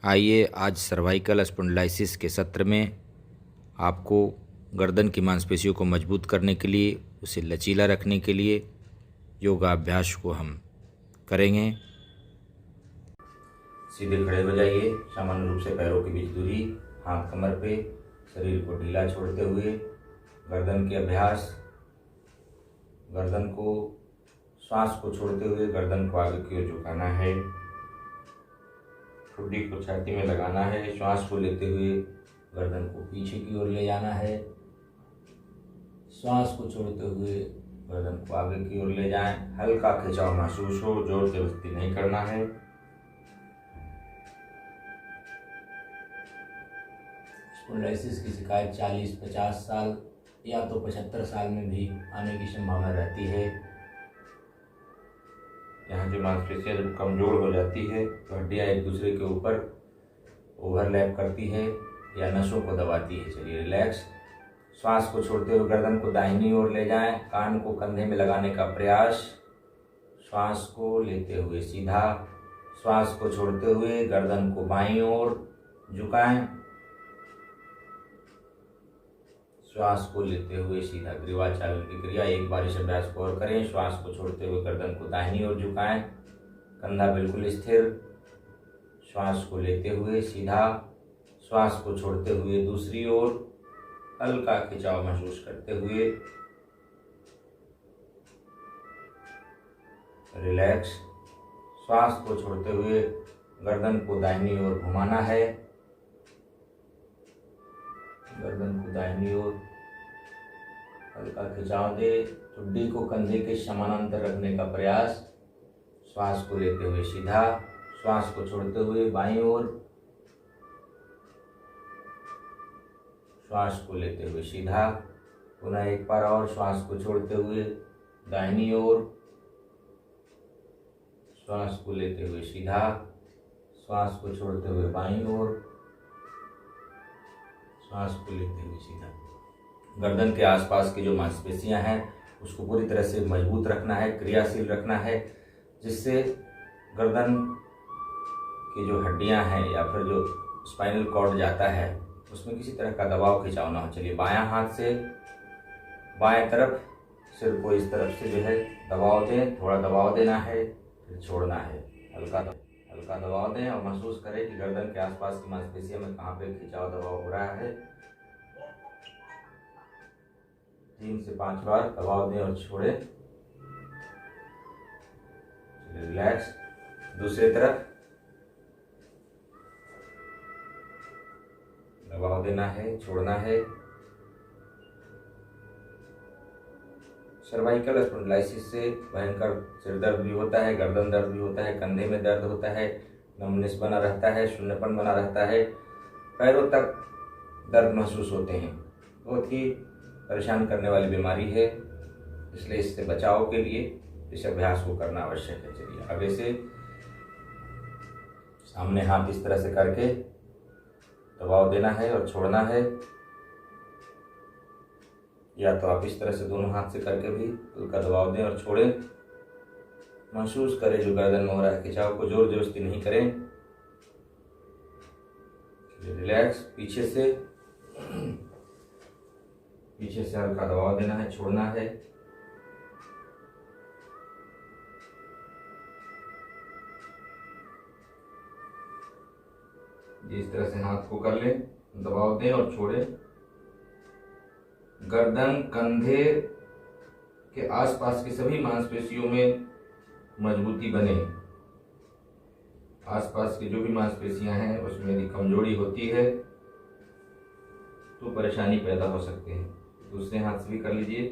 आइए आज cervical spondylosis के सत्र में आपको गर्दन की मांसपेशियों को मजबूत करने के लिए, उसे लचीला रखने के लिए योगाभ्यास को हम करेंगे। सीधे खड़े हो जाइए, सामान्य रूप से पैरों के बीच दूरी, हाथ कमर पे, शरीर को ढीला छोड़ते हुए गर्दन के अभ्यास। गर्दन को, श्वास को छोड़ते हुए गर्दन को आगे की ओर झुकाना है। ठुड्डी को छाती में लगाना है। श्वास को लेते हुए गर्दन को पीछे की ओर ले जाना है। श्वास को छोड़ते हुए गर्दन को आगे की ओर ले जाएं। हल्का खिंचाव महसूस हो, जोर जबरदस्ती नहीं करना है। स्पॉन्डिलाइसिस की शिकायत 40-50 साल या तो 75 साल में भी आने की संभावना रहती है। यहाँ जो मांसपेशियाँ जब कमज़ोर हो जाती है तो हड्डियाँ एक दूसरे के ऊपर ओवरलैप करती है या नसों को दबाती है। चलिए रिलैक्स। श्वास को छोड़ते हुए गर्दन को दाहिनी ओर ले जाएं। कान को कंधे में लगाने का प्रयास। श्वास को लेते हुए सीधा, श्वास को छोड़ते हुए गर्दन को बाईं ओर झुकाएं। श्वास को लेते हुए सीधा ग्रीवा चालन की क्रिया। एक बार इस अभ्यास को और करें। श्वास को छोड़ते हुए गर्दन को दाहिनी ओर झुकाएं, कंधा बिल्कुल स्थिर। श्वास को लेते हुए सीधा, श्वास को छोड़ते हुए दूसरी ओर, हल्का खिंचाव महसूस करते हुए रिलैक्स। श्वास को छोड़ते हुए गर्दन को दाहिनी ओर घुमाना है। गर्दन को दाहिनी ओर हल्का खिंचाव दे। ठुड्डी को कंधे के समानांतर रखने का प्रयास। श्वास को लेते हुए सीधा, श्वास को छोड़ते हुए बाईं ओर, श्वास को लेते हुए सीधा। पुनः एक बार और, श्वास को छोड़ते हुए दाहिनी ओर, श्वास को लेते हुए सीधा, श्वास को छोड़ते हुए बाईं ओर, श्वास को लेते हुए सीधा। गर्दन के आसपास की जो मांसपेशियां हैं उसको पूरी तरह से मजबूत रखना है, क्रियाशील रखना है, जिससे गर्दन की जो हड्डियां हैं या फिर जो स्पाइनल कॉर्ड जाता है उसमें किसी तरह का दबाव खिंचाव ना हो। चलिए बायां हाथ से बाएं तरफ सिर को इस तरफ से जो है दबाव दें। थोड़ा दबाव देना है, फिर छोड़ना है। हल्का दबाव दें और महसूस करें कि गर्दन के आसपास की मांसपेशियों में कहाँ पे खिंचाव दबाव हो रहा है। 3 से 5 बार दबाव दें और छोड़ें। रिलैक्स। दूसरी तरफ दबाव देना है, छोड़ना है। सर्वाइकल स्पॉन्डिलाइसिस से भयंकर सिर दर्द भी होता है, गर्दन दर्द भी होता है, कंधे में दर्द होता है, नमनेस बना रहता है, शून्यपन बना रहता है, पैरों तक दर्द महसूस होते हैं। बहुत ही परेशान करने वाली बीमारी है, इसलिए इससे बचाव के लिए इस अभ्यास को करना आवश्यक है। चलिए आगे से सामने हाथ इस तरह से करके दबाव देना है और छोड़ना है, या तो आप इस तरह से दोनों हाथ से करके भी हल्का दबाव दें और छोड़ें। महसूस करें जो गर्दन में हो रहा है खिंचाव को, जोर जबरदस्ती नहीं करें। रिलैक्स। पीछे से हल्का दबाव देना है, छोड़ना है। इस तरह से हाथ को कर लें, दबाव दें और छोड़ें। गर्दन, कंधे के आसपास की सभी मांसपेशियों में मजबूती बने। आसपास की जो भी मांसपेशियां हैं उसमें यदि कमजोरी होती है तो परेशानी पैदा हो सकती है। दूसरे हाथ से भी कर लीजिए।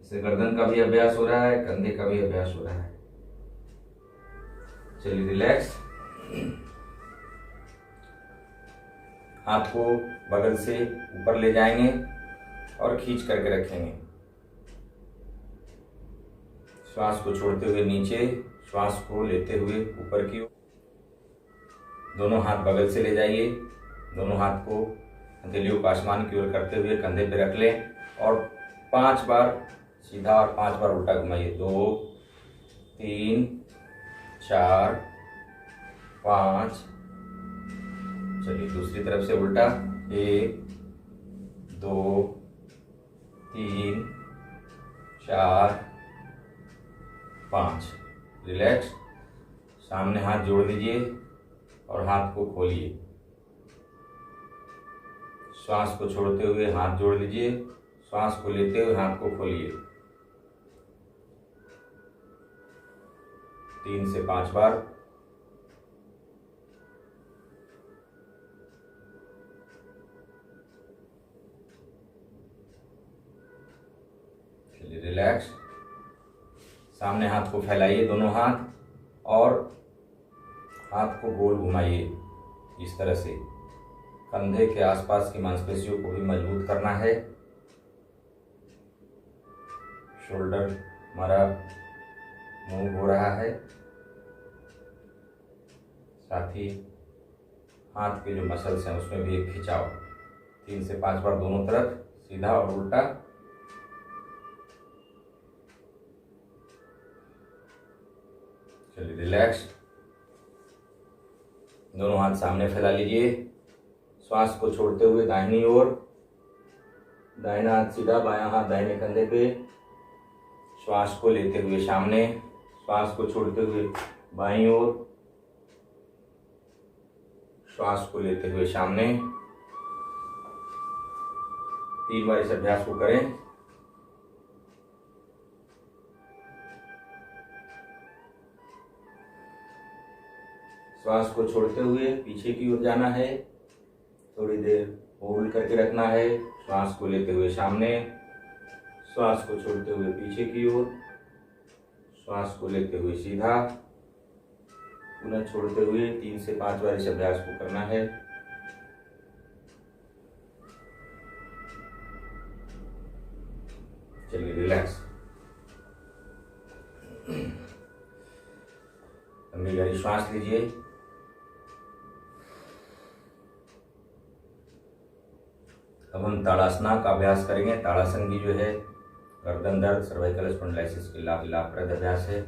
इससे गर्दन का भी अभ्यास हो रहा है, कंधे का भी अभ्यास हो रहा है। चलिए रिलैक्स। हाथ को बगल से ऊपर ले जाएंगे और खींच करके रखेंगे। श्वास को छोड़ते हुए नीचे, श्वास को लेते हुए ऊपर की ओर। दोनों हाथ बगल से ले जाइए। दोनों हाथ को हथेलियों को आसमान की ओर करते हुए कंधे पे रख लें और 5 बार सीधा और 5 बार उल्टा घुमाइए। 2, 3, 4, 5, चलिए दूसरी तरफ से उल्टा, 1 2 3 4 5। रिलैक्स। सामने हाथ जोड़ दीजिए और हाथ को खोलिए। श्वास को छोड़ते हुए हाथ जोड़ लीजिए, श्वास को लेते हुए हाथ को खोलिए। 3 से 5 बार। चलिए रिलैक्स। सामने हाथ को फैलाइए, दोनों हाथ, और हाथ को गोल घुमाइए इस तरह से। कंधे के आसपास की मांसपेशियों को भी मजबूत करना है। शोल्डर हमारा मूव हो रहा है, साथ ही हाथ के जो मसल्स हैं उसमें भी एक खिंचाव। 3 से 5 बार दोनों तरफ, सीधा और उल्टा। चलिए रिलैक्स। दोनों हाथ सामने फैला लीजिए। श्वास को छोड़ते हुए दाहिनी ओर, दाहिना हाथ सीधा, बायां हाथ दाहिने कंधे पे। श्वास को लेते हुए सामने, श्वास को छोड़ते हुए बाईं ओर, श्वास को लेते हुए सामने। 3 बार इस अभ्यास को करें। श्वास को छोड़ते हुए पीछे की ओर जाना है, थोड़ी देर होल्ड करके रखना है। श्वास को लेते हुए सामने, श्वास को छोड़ते हुए पीछे की ओर, श्वास को लेते हुए सीधा, पुनः छोड़ते हुए। 3 से 5 बार इस अभ्यास को करना है। चलिए रिलैक्स। लंबी गहरी श्वास लीजिए। अब हम ताड़ासना का अभ्यास करेंगे। ताड़ासन की जो है गर्दन दर्द, सर्वाइकल स्पॉन्डिलाइसिस के लाभप्रद अभ्यास है।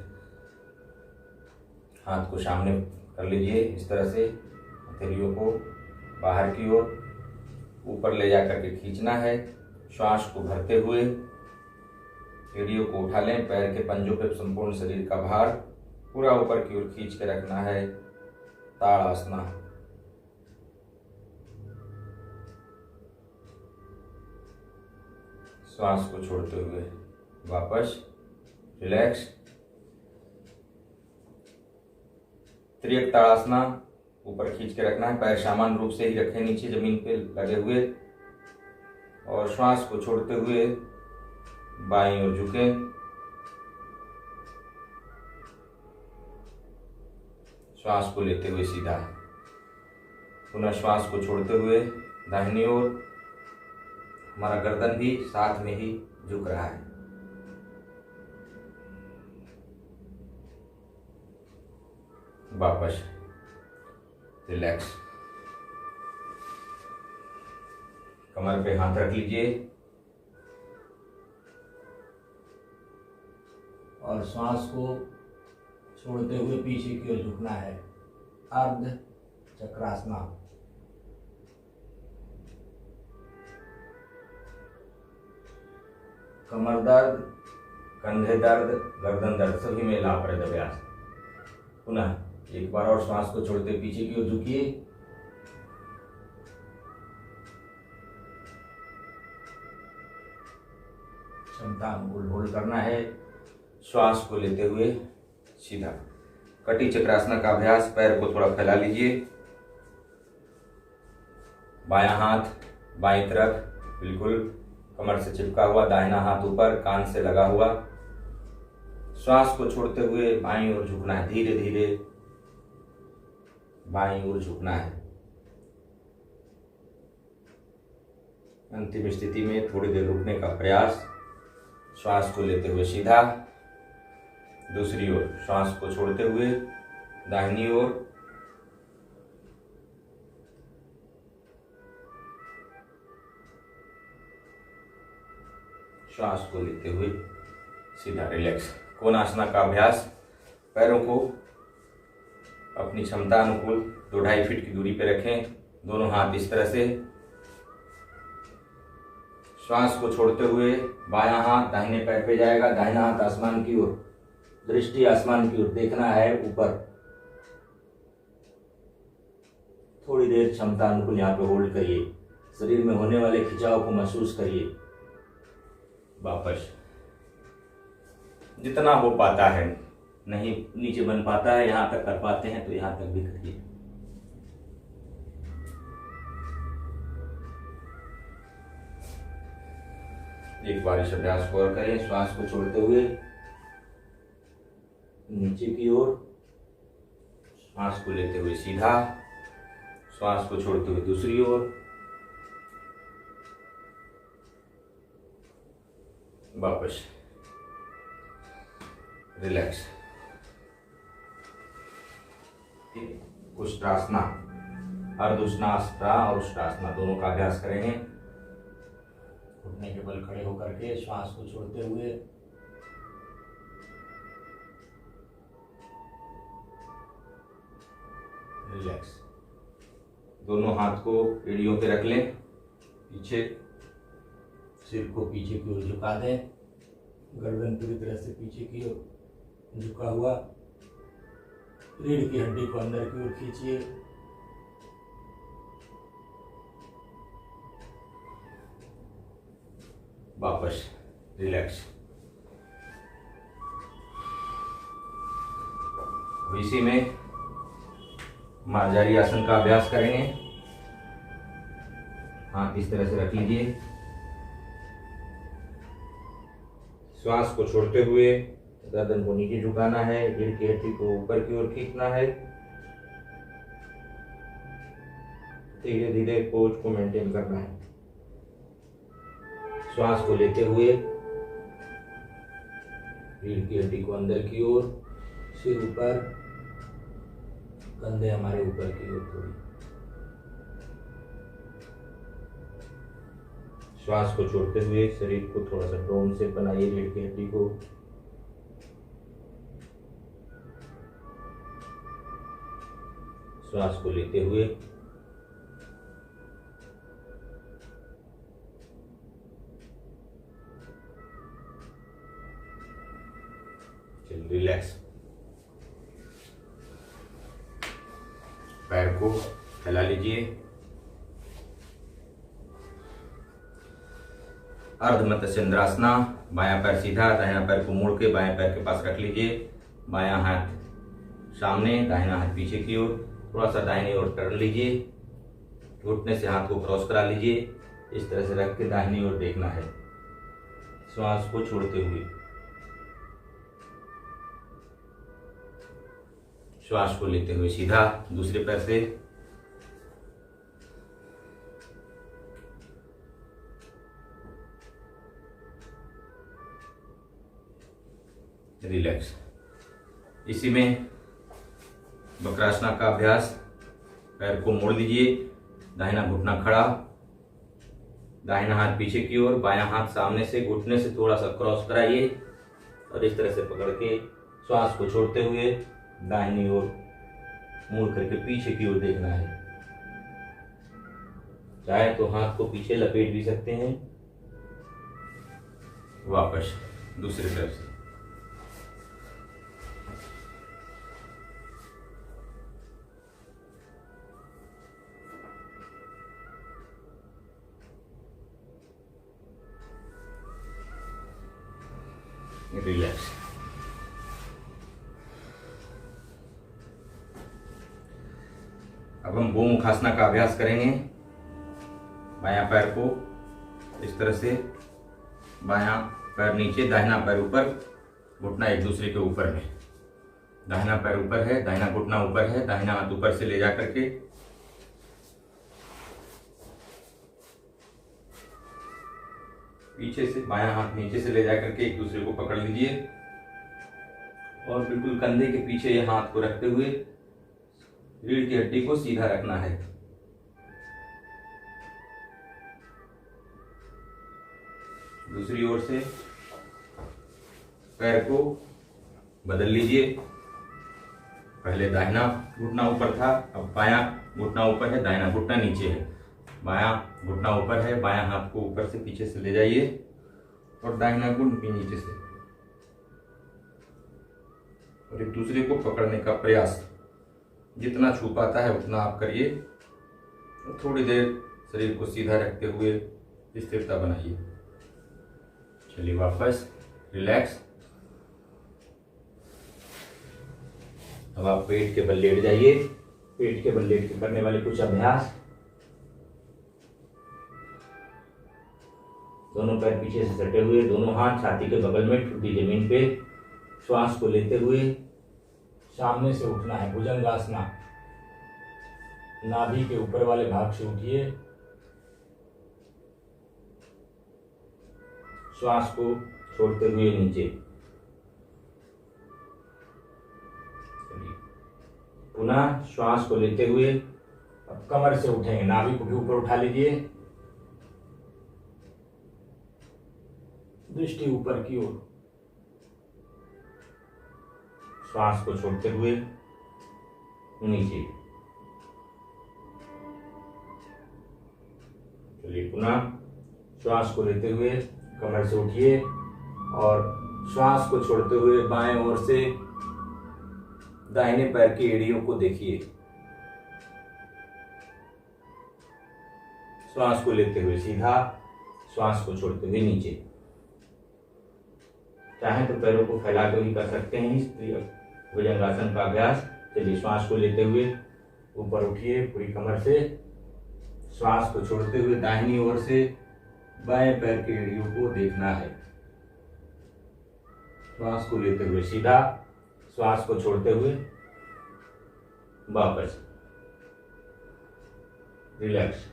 हाथ को सामने कर लीजिए इस तरह से, हथेलियों को बाहर की ओर ऊपर ले जाकर के खींचना है। श्वास को भरते हुए एड़ियों को उठा लें, पैर के पंजों पे संपूर्ण शरीर का भार पूरा ऊपर की ओर खींच के रखना है। ताड़ासना। श्वास को छोड़ते हुए वापस रिलैक्स। त्रियक ताड़ासना, ऊपर खींच के रखना है, पैर सामान्य रूप से ही रखें नीचे जमीन पे लगे हुए, और श्वास को छोड़ते हुए बाईं ओर झुके। श्वास को लेते हुए सीधा, पुनः श्वास को छोड़ते हुए दाहिनी ओर। हमारा गर्दन भी साथ में ही झुक रहा है। वापस रिलैक्स। कमर पे हाथ रख लीजिए और श्वास को छोड़ते हुए पीछे की ओर झुकना है। अर्ध चक्रासना। कमर दर्द, कंधे दर्द, गर्दन दर्द सभी में लाभप्रद अभ्यास। पुनः एक बार और श्वास को छोड़ते पीछे की ओर झुकिए। क्षमता अनुकूल होल्ड करना है। श्वास को लेते हुए सीधा। कटी चक्रासना का अभ्यास। पैर को थोड़ा फैला लीजिए। बायां हाथ बाईं तरफ बिल्कुल कमर से चिपका हुआ, दाहिना हाथ ऊपर कान से लगा हुआ। श्वास को छोड़ते हुए बाईं ओर झुकना है। धीरे धीरे बाईं ओर झुकना है। अंतिम स्थिति में थोड़ी देर रुकने का प्रयास। श्वास को लेते हुए सीधा, दूसरी ओर श्वास को छोड़ते हुए दाहिनी ओर। श्वास को लेते हुए सीधा रिलैक्स। कोणासना का अभ्यास। पैरों को अपनी क्षमता अनुकूल 2-2.5 फीट की दूरी पे रखें। दोनों हाथ इस तरह से, श्वास को छोड़ते हुए बायां हाथ दाहिने पैर पे जाएगा, दाहिना हाथ आसमान की ओर, दृष्टि आसमान की ओर, देखना है ऊपर। थोड़ी देर क्षमता अनुकूल यहाँ पे होल्ड करिए, शरीर में होने वाले खिंचाव को महसूस करिए। वापस जितना हो पाता है, नहीं नीचे बन पाता है, यहां तक कर पाते हैं तो यहां तक भी करिए। एक बार इस अभ्यास को और करें, श्वास को छोड़ते हुए नीचे की ओर, श्वास को लेते हुए सीधा, श्वास को छोड़ते हुए दूसरी ओर, वापस रिलैक्स। उष्ट्रासना, अर्धउष्णासना और उष्ट्रासना दोनों का अभ्यास करेंगे। घुटने के बल खड़े होकर के श्वास को छोड़ते हुए रिलैक्स। दोनों हाथ को एड़ियों पे रख लें, पीछे, सिर को पीछे की ओर झुका दें, गर्दन पूरी तरह से पीछे की ओर झुका हुआ, रीढ़ की हड्डी को अंदर की ओर खींचिए। वापस रिलैक्स। इसी में मार्जारी आसन का अभ्यास करेंगे। हाथ इस तरह से रख लीजिए, श्वास को छोड़ते हुए गर्दन को नीचे झुकाना है, रीढ़ की हड्डी को ऊपर की ओर खींचना है। धीरे धीरे पोज को मेंटेन करना है। श्वास को लेते हुए रीढ़ की हड्डी को अंदर की ओर, सिर ऊपर, कंधे हमारे ऊपर की ओर थोड़ी। श्वास को छोड़ते हुए शरीर को थोड़ा सा ड्रोन से बनाइए, रीढ़ की हड्डी को। श्वास को लेते हुए रिलैक्स। पैर को फैला लीजिए, अर्ध मत्स्येंद्रासना। बायां पैर सीधा, दाहिना पैर को मोड़ के बाएं पैर के पास रख लीजिए, बायां हाथ सामने, दाहिना हाथ पीछे की ओर, थोड़ा सा दाहिनी ओर कर लीजिए, घुटने से हाथ को क्रॉस करा लीजिए, इस तरह से रख के दाहिनी ओर देखना है, श्वास को छोड़ते हुए। श्वास को लेते हुए सीधा दूसरे पैर से, रिलैक्स। इसी में वक्रासना का अभ्यास। पैर को मोड़ लीजिए, दाहिना घुटना खड़ा, दाहिना हाथ पीछे की ओर, बायां हाथ सामने से, घुटने से थोड़ा सा क्रॉस कराइए और इस तरह से पकड़ के श्वास को छोड़ते हुए दाहिनी ओर मुड़ करके पीछे की ओर देखना है। चाहे तो हाथ को पीछे लपेट भी सकते हैं। वापस दूसरी तरफ से। रिलैक्स। अब हम गोमुखासना का अभ्यास करेंगे। बायां पैर को इस तरह से, बायां पैर नीचे, दाहिना पैर ऊपर, घुटना एक दूसरे के ऊपर में। दाहिना पैर ऊपर है, दाहिना घुटना ऊपर है, दाहिना हाथ ऊपर से ले जाकर के पीछे से, बायां हाथ नीचे से ले जाकर के एक दूसरे को पकड़ लीजिए और बिल्कुल कंधे के पीछे ये हाथ को रखते हुए रीढ़ की हड्डी को सीधा रखना है। दूसरी ओर से पैर को बदल लीजिए, पहले दाहिना घुटना ऊपर था, अब बायां घुटना ऊपर है, दाहिना घुटना नीचे है। बायां घुटना ऊपर है, बायां हाथ को ऊपर से पीछे से ले जाइए और दाहिना घुटना भी नीचे से, और एक दूसरे को पकड़ने का प्रयास जितना छू पाता है उतना आप करिए। और थोड़ी देर शरीर को सीधा रखते हुए स्थिरता बनाइए। चलिए वापस रिलैक्स। अब आप पेट के बल लेट जाइए। पेट के बल लेट के करने वाले कुछ अभ्यास। दोनों पैर पीछे से सटे हुए, दोनों हाथ छाती के बगल में, ठुड्डी जमीन पे। श्वास को लेते हुए सामने से उठना है, भुजंगासना। नाभि के ऊपर वाले भाग से उठिए। श्वास को छोड़ते हुए नीचे। पुनः श्वास को लेते हुए अब कमर से उठेंगे, नाभि को भी ऊपर उठा लीजिए, दृष्टि ऊपर की ओर। श्वास को छोड़ते हुए नीचे। चलिए पुनः श्वास को लेते हुए कमर से उठिए और श्वास को छोड़ते हुए बाएं ओर से दाहिने पैर की एड़ियों को देखिए। श्वास को लेते हुए सीधा, श्वास को छोड़ते हुए नीचे। चाहे तो पैरों को फैला कर भी कर सकते हैं इस भुजंगासन का अभ्यास। चलिए श्वास को लेते हुए ऊपर उठिए पूरी कमर से। श्वास को छोड़ते हुए दाहिनी ओर से बाएं पैर की एड़ियों को देखना है। श्वास को लेते हुए सीधा, श्वास को छोड़ते हुए वापस रिलैक्स।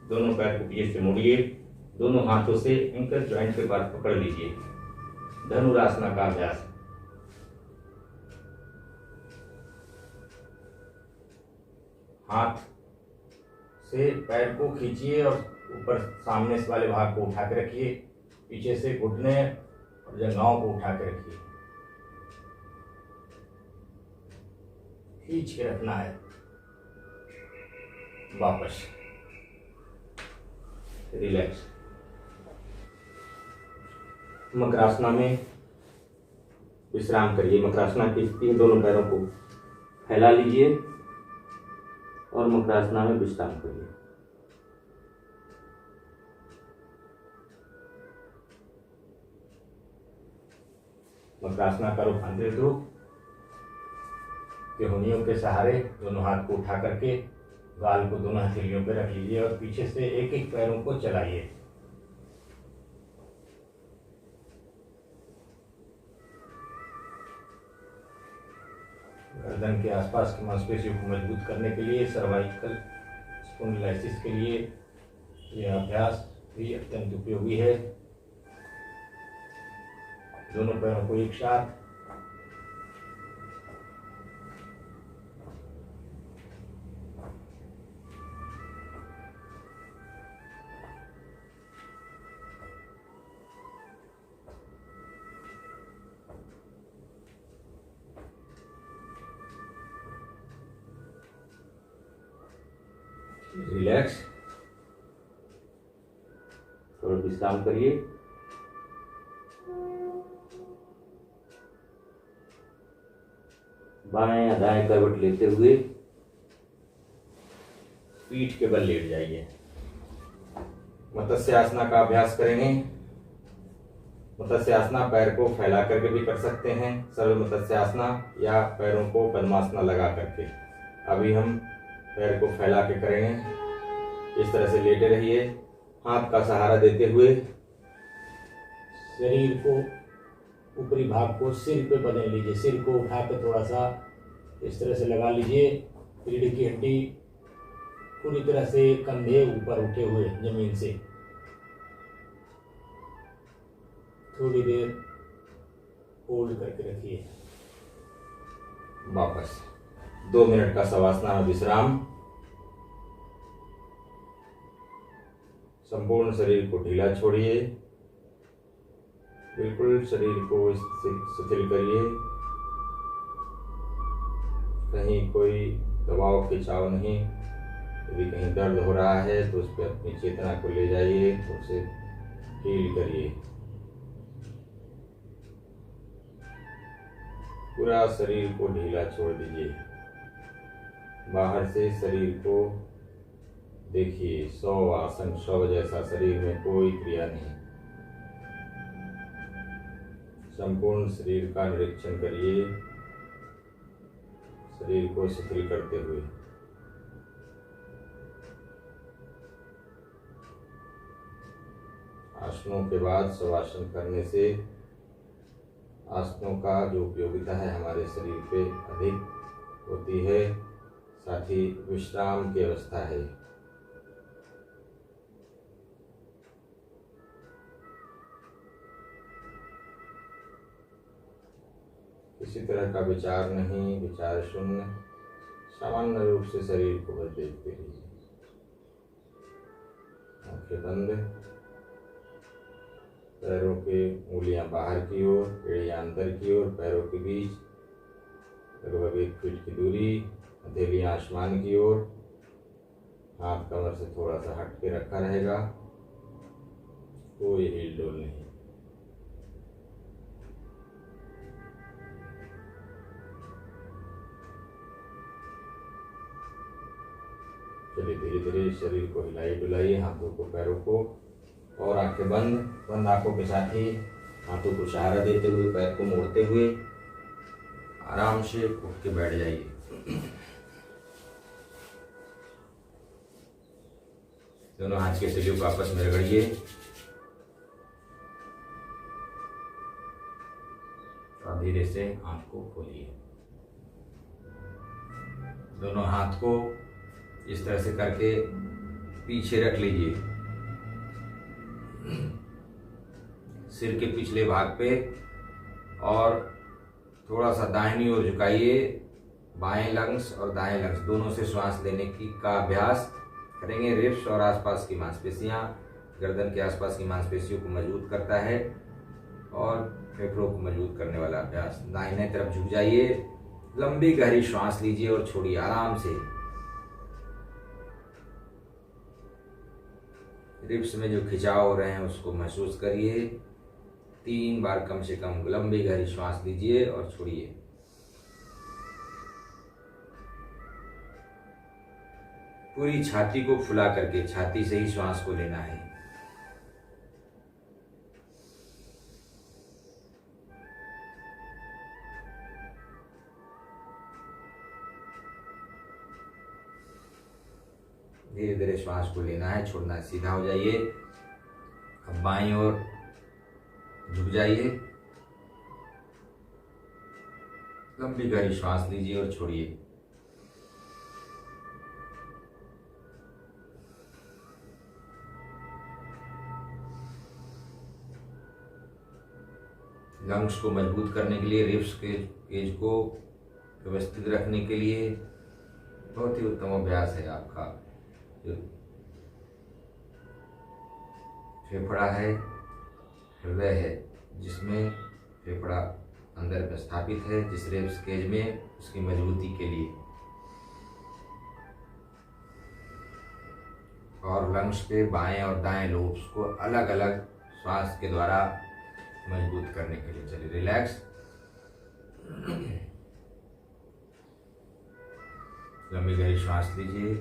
दोनों पैर को पीछे से मोड़िए, दोनों हाथों से एंकल जॉइंट के पास पकड़ लीजिए। धनुरासना का अभ्यास। हाथ से पैर को खींचिए और ऊपर सामने से वाले भाग को उठा के रखिए। पीछे से घुटने और जंघाओं को उठा के रखिए, खींच के रखना है। वापस रिलैक्स। मकरासना में विश्राम करिए। मकरासना की स्थिति में दोनों पैरों को फैला लीजिए और मकरासना में विश्राम करिए। मकरासना का रूपांतरित रूप। तिहोनियों के सहारे दोनों हाथ को उठा करके गाल को दोनों हथेलियों पर रख लीजिए और पीछे से एक एक पैरों को चलाइए। गर्दन के आसपास की मांसपेशियों को मजबूत करने के लिए, सर्वाइकल स्पॉन्डिलाइसिस के लिए यह अभ्यास भी अत्यंत उपयोगी है। दोनों पैरों को एक साथ रिलैक्स। थोड़ा विश्राम करिए। बाएं या दाएं करवट लेते हुए पीठ के बल लेट जाइए। मत्स्यासना का अभ्यास करेंगे। मत्स्यासना पैर को फैला करके भी कर सकते हैं, सर्व मत्स्यासना, या पैरों को पद्मासना लगा करके। अभी हम पैर को फैला के करेंगे। इस तरह से लेटे रहिए, हाथ का सहारा देते हुए शरीर को, ऊपरी भाग को सिर पे बदल लीजिए। सिर को उठा के थोड़ा सा इस तरह से लगा लीजिए। रीढ़ की हड्डी पूरी तरह से कंधे ऊपर उठे हुए जमीन से। थोड़ी देर होल्ड करके रखिए। वापस 2 मिनट का शवासना में विश्राम। संपूर्ण शरीर को ढीला छोड़िए। बिल्कुल शरीर को शिथिल करिए। कहीं कोई दबाव खिंचाव नहीं। यदि कहीं दर्द हो रहा है तो उस पर अपनी चेतना को ले जाइए, उसे फील करिए। पूरा शरीर को ढीला छोड़ दीजिए। बाहर से शरीर को देखिए, 100 आसन 100 जैसा, शरीर में कोई क्रिया नहीं। संपूर्ण शरीर का निरीक्षण करिए, शरीर को शिथिल करते हुए। आसनों के बाद शवासन करने से आसनों का जो उपयोगिता है हमारे शरीर पे अधिक होती है, साथ ही विश्राम की अवस्था है। किसी तरह का विचार नहीं, विचार शून्य, सामान्य रूप से शरीर को बस देखते रहिए। आंखें बंद, पैरों के उंगलियां बाहर की ओर, एड़ियां अंदर की ओर, पैरों के बीच लगभग 1 फीट की दूरी, हथेलियां आसमान की ओर, हाथ कमर से थोड़ा सा हट के रखा रहेगा, कोई हिल डोल नहीं। चलिए धीरे धीरे शरीर को हिलाइए डुलाइए, हाथों को पैरों को, और आंखें बंद। बंद आंखों के साथ ही हाथों को सहारा देते हुए, पैर को मोड़ते हुए आराम से उठ के बैठ जाइए। दोनों हाथ के तलियों को आपस में रगड़िए और धीरे से आंख को खोलिए। दोनों हाथ को इस तरह से करके पीछे रख लीजिए, सिर के पिछले भाग पे, और थोड़ा सा दाहिनी ओर झुकाइए। बाएं लंग्स और दाएं लंग्स दोनों से श्वास लेने का अभ्यास करेंगे। रिब्स और आसपास की मांसपेशियां, गर्दन के आसपास की मांसपेशियों को मजबूत करता है और फेफड़ों को मजबूत करने वाला अभ्यास। दाहिने तरफ झुक जाइए, लंबी गहरी श्वास लीजिए और छोड़िए आराम से। रिब्स में जो खिंचाव हो रहे हैं उसको महसूस करिए। 3 बार कम से कम लंबी गहरी श्वास लीजिए और छोड़िए। पूरी छाती को फुला करके छाती से ही श्वास को लेना है। धीरे धीरे श्वास को लेना है, छोड़ना है। सीधा हो जाइए। अब बाईं ओर झुक जाइए, लंबी गहरी श्वास लीजिए और छोड़िए। लंग्स को मजबूत करने के लिए, रिब्स के केज को व्यवस्थित रखने के लिए बहुत ही उत्तम अभ्यास है आपका। जो फेफड़ा है, हृदय है, जिसमें फेफड़ा अंदर में स्थापित है, जिस रिब्स केज में, उसकी मजबूती के लिए, और लंग्स के बाएं और दाएं लोब्स को अलग अलग श्वास के द्वारा मजबूत करने के लिए। चलिए रिलैक्स, लंबी गहरी श्वास लीजिए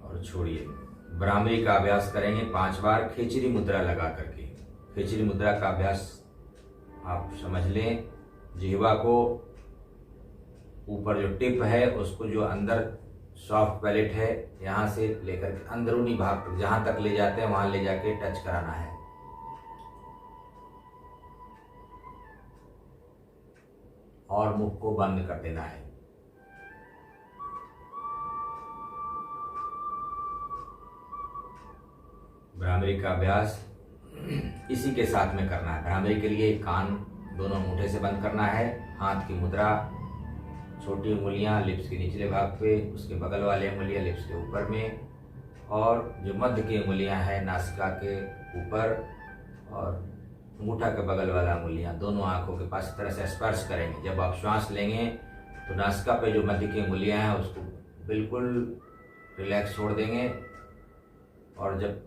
और छोड़िए। भ्रामरी का अभ्यास करेंगे 5 बार खेचरी मुद्रा लगा करके। खेचरी मुद्रा का अभ्यास आप समझ लें। जिह्वा को ऊपर जो टिप है उसको, जो अंदर सॉफ्ट पैलेट है, यहाँ से लेकर के अंदरूनी भाग तक जहाँ तक ले जाते हैं वहाँ ले जाके टच कराना है। और मुख को बंद कर देना है। भ्रामरी का अभ्यास इसी के साथ में करना है। भ्रामरी के लिए कान दोनों अंगूठे से बंद करना है। हाथ की मुद्रा, छोटी उंगलियां लिप्स के निचले भाग पे, उसके बगल वाले उंगलियां लिप्स के ऊपर में, और जो मध्य की उंगलियां हैं नासिका के ऊपर, और अंगूठा के बगल वाला अंगुलियां दोनों आंखों के पास इस तरह से स्पर्श करेंगे। जब आप श्वास लेंगे तो नासिका पे जो मध्य की अंगुलियां हैं उसको बिल्कुल रिलैक्स छोड़ देंगे, और जब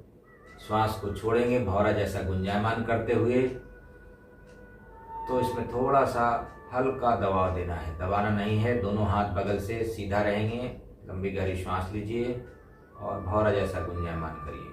श्वास को छोड़ेंगे भौरा जैसा गुंजायमान करते हुए, तो इसमें थोड़ा सा हल्का दबाव देना है, दबाना नहीं है। दोनों हाथ बगल से सीधा रहेंगे। लंबी गहरी श्वास लीजिए और भौरा जैसा गुंजायमान करिए।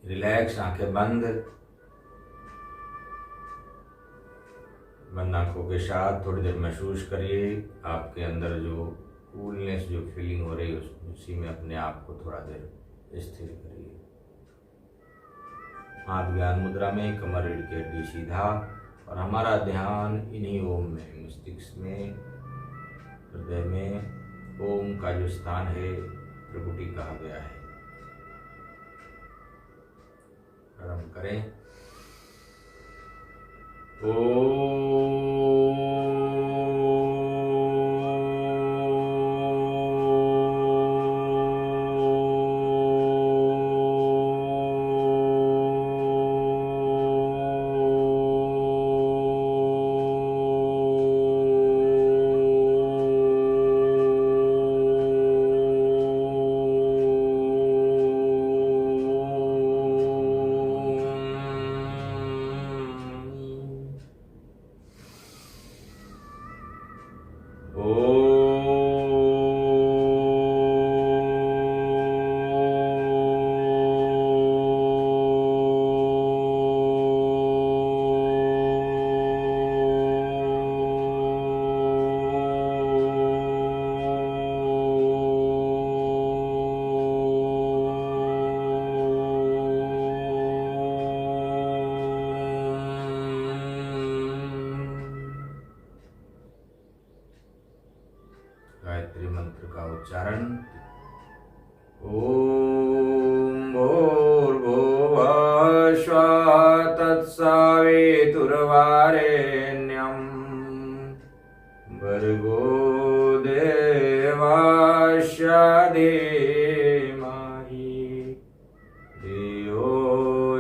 रिलैक्स, आंखें बंद आंखों के साथ थोड़ी देर महसूस करिए आपके अंदर जो कूलनेस, जो फीलिंग हो रही है उसी में अपने आप को थोड़ा देर स्थिर करिए। हाथ ज्ञान मुद्रा में, कमर रीढ़ की हड्डी सीधा, और हमारा ध्यान इन्हीं ओम में, मस्तिष्क में, हृदय में ओम का जो स्थान है त्रिपुटी कहा गया है। प्रारंभ करें। गायत्री मंत्र का उच्चारण। ओम भूर्भुवः स्वः तत्सवितुर्वरेण्यं भर्गो देवस्य धीमहि धियो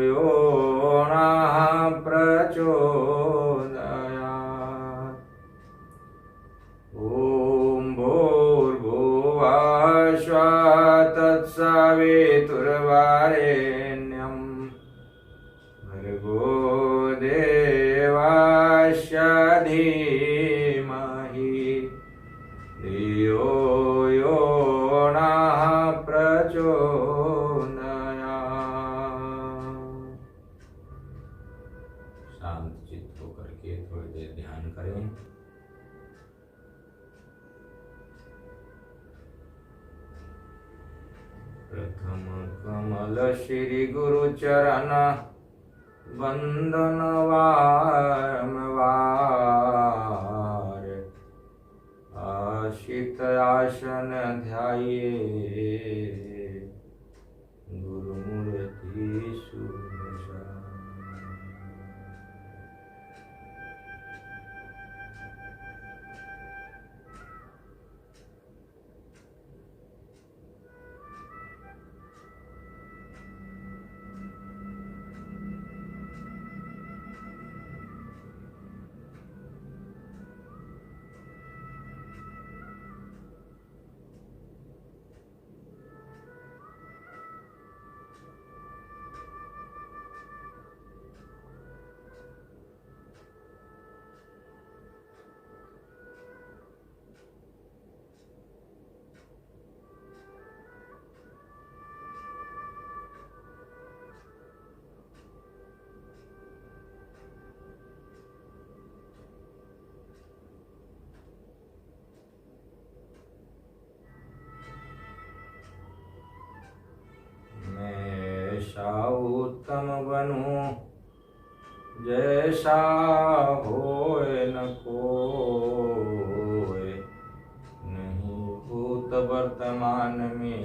यो नः प्रचोदयात्। ओम भूर्भुवः स्वः तत्सवितुर्वरेण्यं भर्गो देवस्य धीमहि धियो यो नः प्रचोदयात्। शांत चित्त होकर के थोड़ी देर ध्यान करें। प्रथम कमल श्री गुरु चरण बंदन वारंवार, आशित आसन ध्याये गुरुमूर्ति सुदर्शन। ऐसा उत्तम बनूं जैसा होए न कोय, नहीं भूत वर्तमान में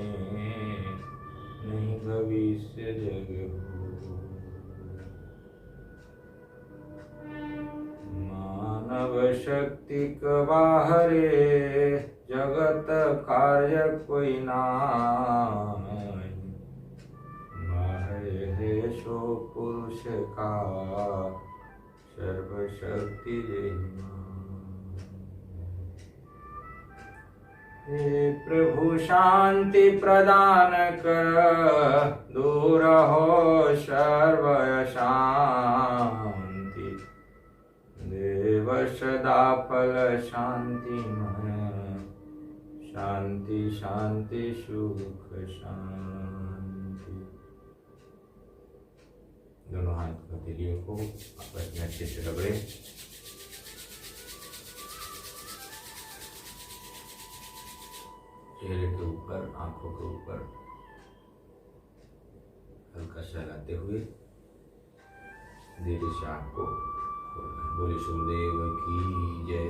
नहीं भविष्य जग हो। मानव शक्ति बाहरे जगत कार्य कोई नाही, है सो पुरुष का सर्वशक्ति हे प्रभु शांति प्रदान कर, दूर हो सर्व शांति, देव सदा फल शांति मन, शांति शांति सुख शांति। दोनों हाथ हथेलियों को आपस में अच्छे से रगड़े। चेहरे के ऊपर, आंखों के ऊपर हल्का सा लगाते हुए धीरे से आंख को खोलना है। बोले सूर्यदेव की जय।